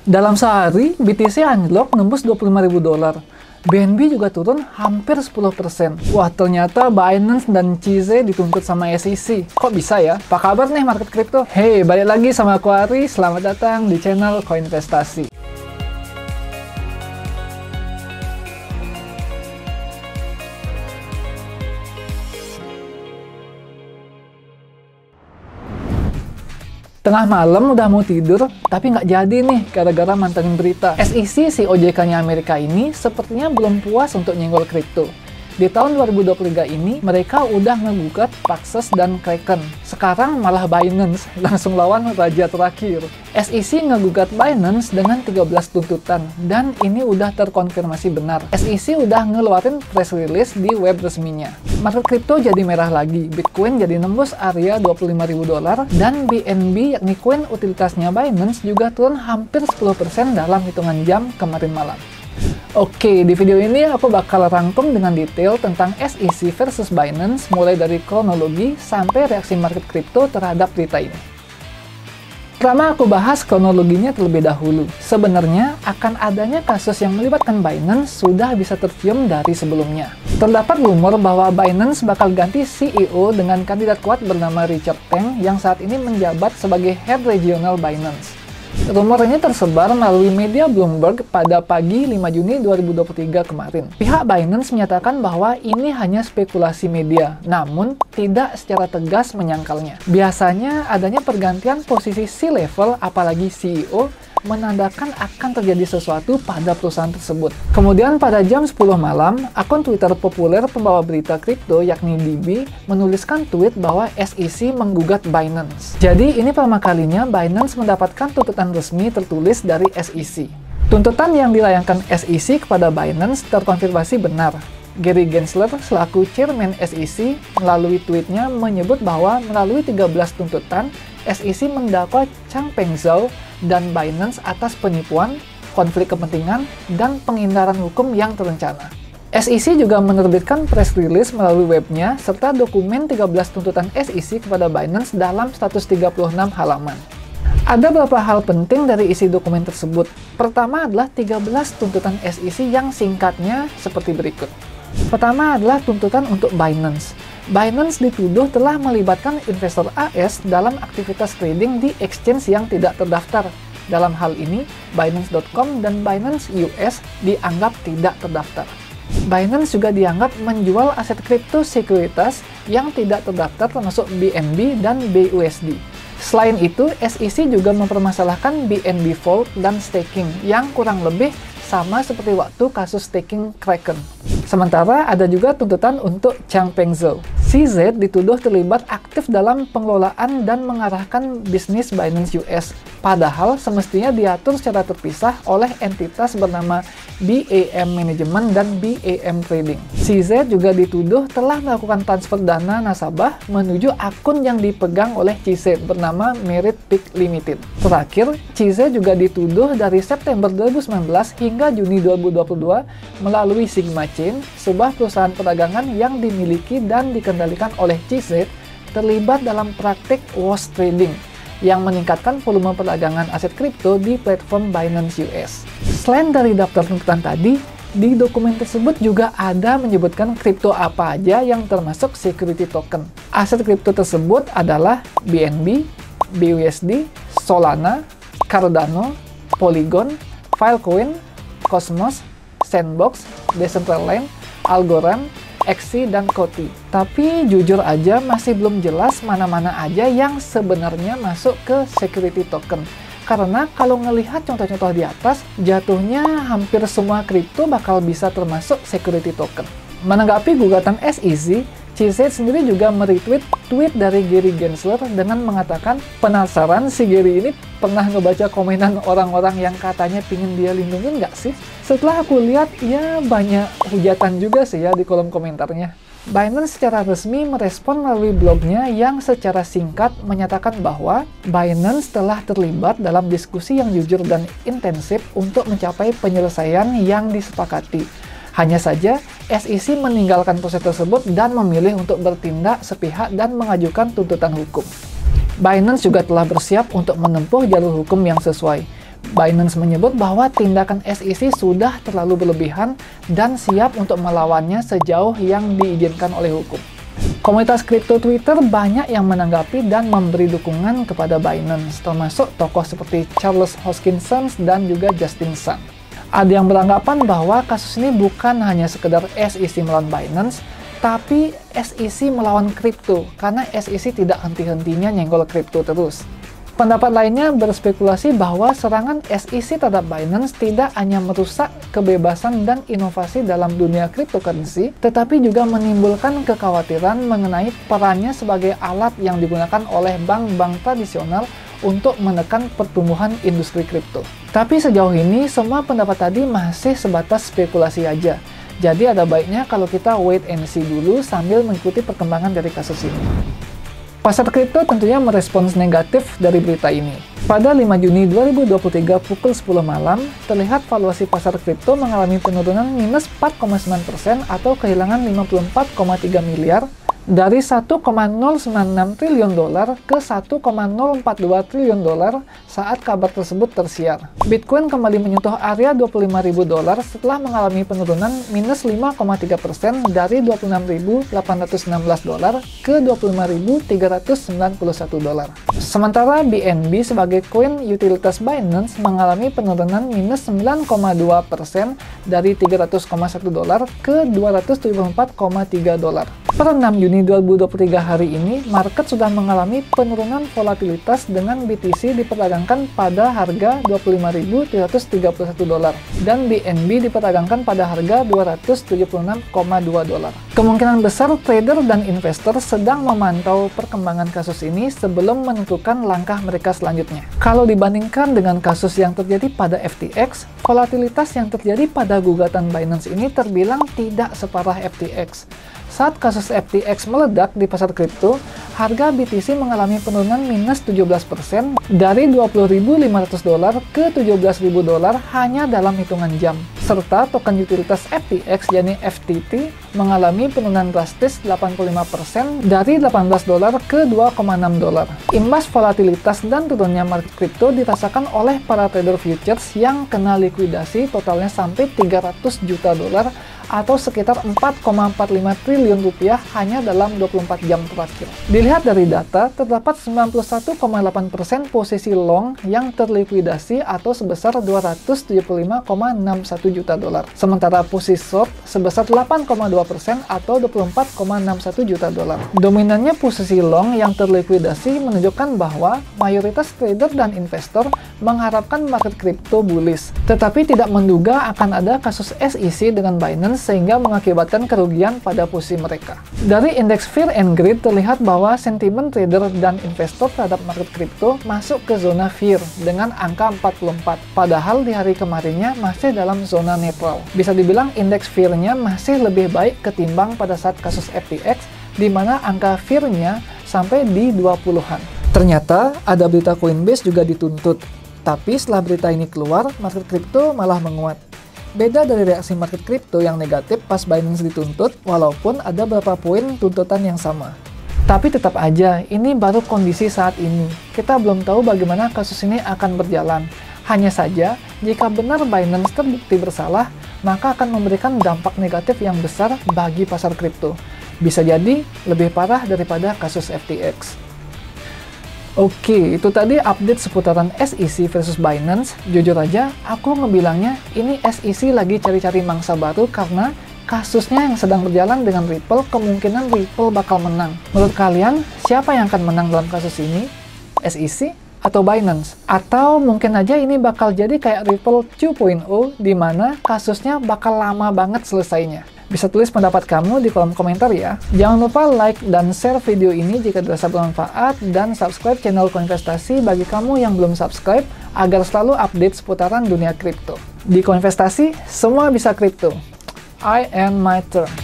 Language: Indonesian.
Dalam sehari, BTC anjlok nembus 25.000 dolar. BNB juga turun hampir 10%. Wah, ternyata Binance dan CZ dituntut sama SEC. Kok bisa ya? Apa kabar nih market crypto? Hey, balik lagi sama aku Ari. Selamat datang di channel Koinvestasi. Tengah malam udah mau tidur, tapi nggak jadi nih gara-gara mantengin berita. SEC, si OJK-nya Amerika ini sepertinya belum puas untuk nyenggol kripto. Di tahun 2023 ini, mereka udah ngegugat Paxos dan Kraken. Sekarang malah Binance langsung lawan raja terakhir. SEC ngegugat Binance dengan 13 tuntutan, dan ini udah terkonfirmasi benar. SEC udah ngeluarin press release di web resminya. Market kripto jadi merah lagi, Bitcoin jadi nembus area 25.000 dolar, dan BNB yakni koin utilitasnya Binance juga turun hampir 10% dalam hitungan jam kemarin malam. Oke, di video ini aku bakal rangkum dengan detail tentang SEC versus Binance, mulai dari kronologi sampai reaksi market kripto terhadap berita ini. Pertama, aku bahas kronologinya terlebih dahulu. Sebenarnya, akan adanya kasus yang melibatkan Binance sudah bisa tercium dari sebelumnya. Terdapat rumor bahwa Binance bakal ganti CEO dengan kandidat kuat bernama Richard Teng yang saat ini menjabat sebagai Head Regional Binance. Rumor ini tersebar melalui media Bloomberg pada pagi 5 Juni 2023 kemarin. Pihak Binance menyatakan bahwa ini hanya spekulasi media, namun tidak secara tegas menyangkalnya. Biasanya adanya pergantian posisi C-level, apalagi CEO, menandakan akan terjadi sesuatu pada perusahaan tersebut. Kemudian pada jam 10 malam, akun Twitter populer pembawa berita kripto yakni DB menuliskan tweet bahwa SEC menggugat Binance. Jadi ini pertama kalinya Binance mendapatkan tuntutan resmi tertulis dari SEC. Tuntutan yang dilayangkan SEC kepada Binance terkonfirmasi benar. Gary Gensler selaku chairman SEC melalui tweetnya menyebut bahwa melalui 13 tuntutan, SEC mendakwa Changpeng Zhao dan Binance atas penipuan, konflik kepentingan, dan penghindaran hukum yang terencana. SEC juga menerbitkan press release melalui webnya serta dokumen 13 tuntutan SEC kepada Binance dalam 136 halaman. Ada beberapa hal penting dari isi dokumen tersebut. Pertama adalah 13 tuntutan SEC yang singkatnya seperti berikut. Pertama adalah tuntutan untuk Binance. Binance dituduh telah melibatkan investor AS dalam aktivitas trading di exchange yang tidak terdaftar. Dalam hal ini, Binance.com dan Binance US dianggap tidak terdaftar. Binance juga dianggap menjual aset kripto sekuritas yang tidak terdaftar termasuk BNB dan BUSD. Selain itu, SEC juga mempermasalahkan BNB Vault dan staking yang kurang lebih sama seperti waktu kasus staking Kraken. Sementara ada juga tuntutan untuk Changpeng Zhao. CZ dituduh terlibat aktif dalam pengelolaan dan mengarahkan bisnis Binance US, padahal semestinya diatur secara terpisah oleh entitas bernama BAM Management dan BAM Trading. CZ juga dituduh telah melakukan transfer dana nasabah menuju akun yang dipegang oleh CZ bernama Merit Peak Limited. Terakhir, CZ juga dituduh dari September 2019 hingga Juni 2022 melalui Sigma Chain, sebuah perusahaan perdagangan yang dimiliki dan dikendalikan oleh CZ, terlibat dalam praktik wash trading yang meningkatkan volume perdagangan aset kripto di platform Binance US. Selain dari daftar tuntutan tadi, di dokumen tersebut juga ada menyebutkan kripto apa aja yang termasuk security token. Aset kripto tersebut adalah BNB, BUSD, Solana, Cardano, Polygon, Filecoin, Cosmos, Sandbox, Decentraland, Algorand, XC, dan Koti. Tapi jujur aja masih belum jelas mana-mana aja yang sebenarnya masuk ke security token. Karena kalau ngelihat contoh-contoh di atas, jatuhnya hampir semua kripto bakal bisa termasuk security token. Menanggapi gugatan SEC, CZ sendiri juga meretweet tweet dari Gary Gensler dengan mengatakan, penasaran si Gary ini pernah ngebaca komenan orang-orang yang katanya pingin dia lindungin nggak sih? Setelah aku lihat, ya banyak hujatan juga sih ya di kolom komentarnya. Binance secara resmi merespon melalui blognya yang secara singkat menyatakan bahwa Binance telah terlibat dalam diskusi yang jujur dan intensif untuk mencapai penyelesaian yang disepakati. Hanya saja, SEC meninggalkan proses tersebut dan memilih untuk bertindak sepihak dan mengajukan tuntutan hukum. Binance juga telah bersiap untuk menempuh jalur hukum yang sesuai. Binance menyebut bahwa tindakan SEC sudah terlalu berlebihan dan siap untuk melawannya sejauh yang diizinkan oleh hukum. Komunitas kripto Twitter banyak yang menanggapi dan memberi dukungan kepada Binance, termasuk tokoh seperti Charles Hoskinson dan juga Justin Sun. Ada yang beranggapan bahwa kasus ini bukan hanya sekedar SEC melawan Binance, tapi SEC melawan kripto, karena SEC tidak henti-hentinya nyenggol kripto terus. Pendapat lainnya berspekulasi bahwa serangan SEC terhadap Binance tidak hanya merusak kebebasan dan inovasi dalam dunia cryptocurrency, tetapi juga menimbulkan kekhawatiran mengenai perannya sebagai alat yang digunakan oleh bank-bank tradisional untuk menekan pertumbuhan industri kripto. Tapi sejauh ini, semua pendapat tadi masih sebatas spekulasi aja. Jadi ada baiknya kalau kita wait and see dulu sambil mengikuti perkembangan dari kasus ini. Pasar kripto tentunya merespons negatif dari berita ini. Pada 5 Juni 2023 pukul 10 malam, terlihat valuasi pasar kripto mengalami penurunan minus 4,9% atau kehilangan 54,3 miliar dari 1,096 triliun dolar ke 1,042 triliun dolar saat kabar tersebut tersiar. Bitcoin kembali menyentuh area 25.000 dolar setelah mengalami penurunan minus 5,3% dari 26.816 dolar ke 25.391 dolar. Sementara BNB sebagai koin utilitas Binance mengalami penurunan minus 9,2% dari 300,1 dolar ke 274,3 dolar. Per 6 Juni 2023 hari ini, market sudah mengalami penurunan volatilitas dengan BTC diperdagangkan pada harga 25.331 dolar dan BNB diperdagangkan pada harga 276,2 dolar. Kemungkinan besar trader dan investor sedang memantau perkembangan kasus ini sebelum menentukan langkah mereka selanjutnya. Kalau dibandingkan dengan kasus yang terjadi pada FTX, volatilitas yang terjadi pada gugatan Binance ini terbilang tidak separah FTX. Saat kasus FTX meledak di pasar kripto, harga BTC mengalami penurunan minus 17% dari 20.500 dolar ke 17.000 dolar hanya dalam hitungan jam. Serta token utilitas FTX yakni FTT mengalami penurunan drastis 85% dari 18 dolar ke 2,6 dolar. Imbas volatilitas dan turunnya market kripto dirasakan oleh para trader futures yang kena likuidasi totalnya sampai 300 juta dolar atau sekitar 4,45 triliun rupiah hanya dalam 24 jam terakhir. Dilihat dari data, terdapat 91,8% posisi long yang terlikuidasi atau sebesar 275,61 juta dolar. Sementara posisi short sebesar 8,2% atau 24,61 juta dolar. Dominannya posisi long yang terlikuidasi menunjukkan bahwa mayoritas trader dan investor mengharapkan market kripto bullish, tetapi tidak menduga akan ada kasus SEC dengan Binance sehingga mengakibatkan kerugian pada posisi mereka. Dari indeks Fear and Greed terlihat bahwa sentimen trader dan investor terhadap market kripto masuk ke zona fear dengan angka 44, padahal di hari kemarinnya masih dalam zona netral. Bisa dibilang indeks fear-nya masih lebih baik ketimbang pada saat kasus FTX, di mana angka fear-nya sampai di 20-an. Ternyata ada berita Coinbase juga dituntut, tapi setelah berita ini keluar, market kripto malah menguat. Beda dari reaksi market kripto yang negatif pas Binance dituntut, walaupun ada beberapa poin tuntutan yang sama. Tapi tetap aja, ini baru kondisi saat ini. Kita belum tahu bagaimana kasus ini akan berjalan. Hanya saja, jika benar Binance terbukti bersalah, maka akan memberikan dampak negatif yang besar bagi pasar kripto. Bisa jadi lebih parah daripada kasus FTX. Oke, itu tadi update seputaran SEC versus Binance. Jujur aja, aku ngebilangnya ini SEC lagi cari-cari mangsa baru karena kasusnya yang sedang berjalan dengan Ripple, kemungkinan Ripple bakal menang. Menurut kalian, siapa yang akan menang dalam kasus ini? SEC atau Binance? Atau mungkin aja ini bakal jadi kayak Ripple 2.0, di mana kasusnya bakal lama banget selesainya? Bisa tulis pendapat kamu di kolom komentar ya. Jangan lupa like dan share video ini jika dirasa bermanfaat, dan subscribe channel Koinvestasi bagi kamu yang belum subscribe agar selalu update seputaran dunia kripto. Di Koinvestasi, semua bisa kripto. I am my turn.